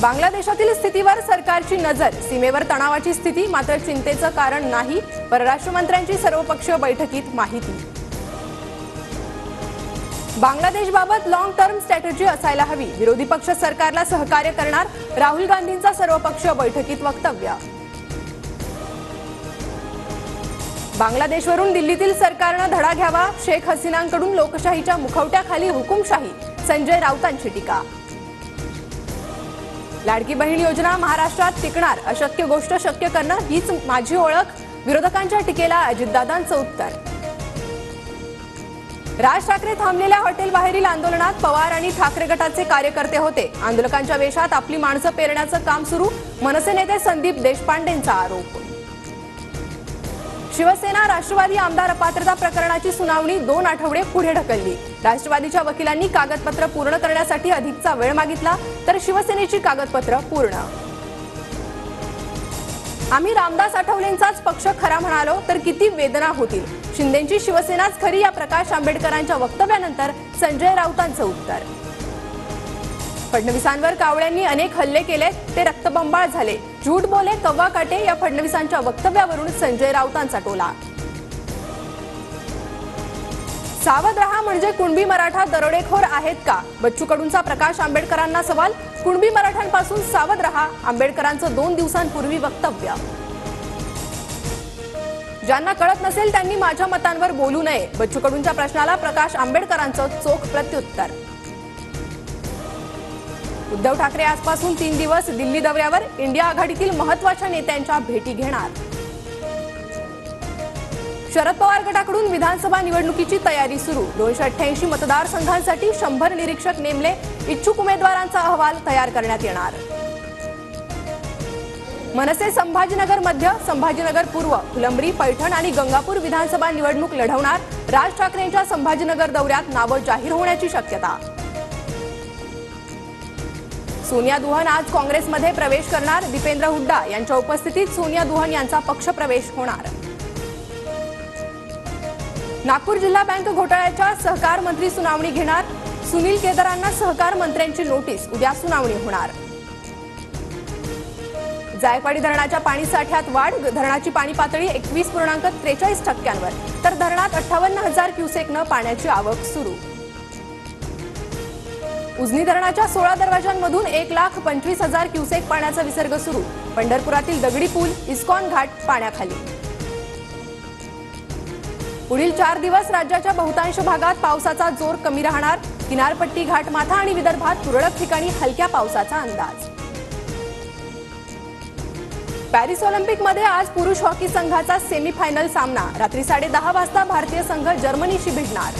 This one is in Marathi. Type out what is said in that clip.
बांगलादेशातील स्थितीवर सरकारची नजर, सीमेवर तणावाची स्थिती मात्र चिंतेचं कारण नाही, परराष्ट्र मंत्र्यांची सर्वपक्षीय बैठकीत माहिती। बांगलादेशबाबत लॉंग टर्म स्ट्रॅटेजी असायला हवी, विरोधी पक्ष सरकारला सहकार्य करणार, राहुल गांधींचा सर्वपक्षीय बैठकीत वक्तव्य। बांगलादेशवरून दिल्लीतील सरकारने धडा घ्यावा, शेख हसीनांकडून लोकशाहीच्या मुखवट्याखाली हुकुमशाही, संजय राऊतांची टीका। लाडकी बहीण योजना महाराष्ट्रात टिकणार, अशक्य गोष्ट शक्य करणं हीच माझी ओळख, विरोधकांच्या टीकेला अजितदादांचं उत्तर। राज ठाकरे थांबलेल्या हॉटेल बाहेरील आंदोलनात पवार आणि ठाकरे गटाचे कार्यकर्ते होते, आंदोलकांच्या वेशात आपली माणसं पेरण्याचं काम सुरू, मनसे नेते संदीप देशपांडेंचा आरोप। शिवसेना राष्ट्रवादी आमदार अपात्रता प्रकरणाची सुनावणी 2 आठवडे पुढे ढकलली, राष्ट्रवादीच्या वकिलांनी कागदपत्र पूर्ण करण्यासाठी अधिकचा वेळ मागितला, तर शिवसेनेची कागदपत्र पूर्ण। आम्ही रामदास आठवलेंचाच पक्ष खरा म्हणालो तर किती वेदना होतील, शिंदेंची शिवसेनाच खरी या प्रकाश आंबेडकरांच्या वक्तव्यानंतर संजय राऊतांचं उत्तर। फडणवीसांवर कावळ्यांनी अनेक हल्ले केले, ते रक्तबंबाळ झाले, झूट बोले कव्वा काटे या फडणवीसांच्या वक्तव्यावरून संजय राऊतांचा टोला। सावध रहा म्हणजे कुणबी मराठा दरोडेखोर आहेत का, बच्चू कडूंचा प्रकाश आंबेडकरांना सवाल, कुणबी मराठ्यांपासून सावध रहा, आंबेडकरांचं 2 दिवसांपूर्वी वक्तव्य। ज्यांना कळत नसेल त्यांनी माझ्या मतांवर बोलू नये, बच्चू कडूंच्या प्रश्नाला प्रकाश आंबेडकरांचं चोख प्रत्युत्तर। उद्धव ठाकरे आजपासून 3 दिवस दिल्ली दौऱ्यावर, इंडिया आघाडीतील महत्त्वाच्या नेत्यांच्या भेटी घेणार। शरद पवार गटाकडून विधानसभा निवडणुकीची तयारी सुरू, 288 मतदारसंघांसाठी 100 निरीक्षक नेमले, इच्छुक उमेदवारांचा अहवाल तयार करण्यात येणार। मनसे संभाजीनगर मध्य, संभाजीनगर पूर्व, फुलंब्री, पैठण आणि गंगापूर विधानसभा निवडणूक लढवणार, राज ठाकरेंच्या संभाजीनगर दौऱ्यात नावं जाहीर होण्याची शक्यता। सोनिया दुहन आज काँग्रेसमध्ये प्रवेश करणार, दीपेंद्र हुड्डा यांच्या उपस्थितीत सोनिया दुहन यांचा पक्षप्रवेश होणार। नागपूर जिल्हा बँक घोटाळ्याच्या सहकार मंत्री सुनावणी घेणार, सुनील केदारांना सहकार मंत्र्यांची नोटीस, उद्या सुनावणी होणार। जायकवाडी धरणाच्या पाणीसाठ्यात वाढ, धरणाची पाणी पातळी 21.43%वर, तर धरणात 58,000 क्युसेकनं पाण्याची आवक सुरू। उजनी धरणाच्या 16 दरवाजांमधून 1,25,000 क्युसेक पाण्याचा विसर्ग सुरू, पंढरपुरातील दगडी पूल, इस्कॉन घाट पाण्याखाली। पुढील 4 दिवस राज्याच्या बहुतांश भागात पावसाचा जोर कमी राहणार, किनारपट्टी, घाटमाथा आणि विदर्भात तुरळक ठिकाणी हलक्या पावसाचा अंदाज। पॅरिस ऑलिम्पिकमध्ये आज पुरुष हॉकी संघाचा सेमीफायनल सामना, रात्री 10:30 वाजता भारतीय संघ जर्मनीशी भिडणार।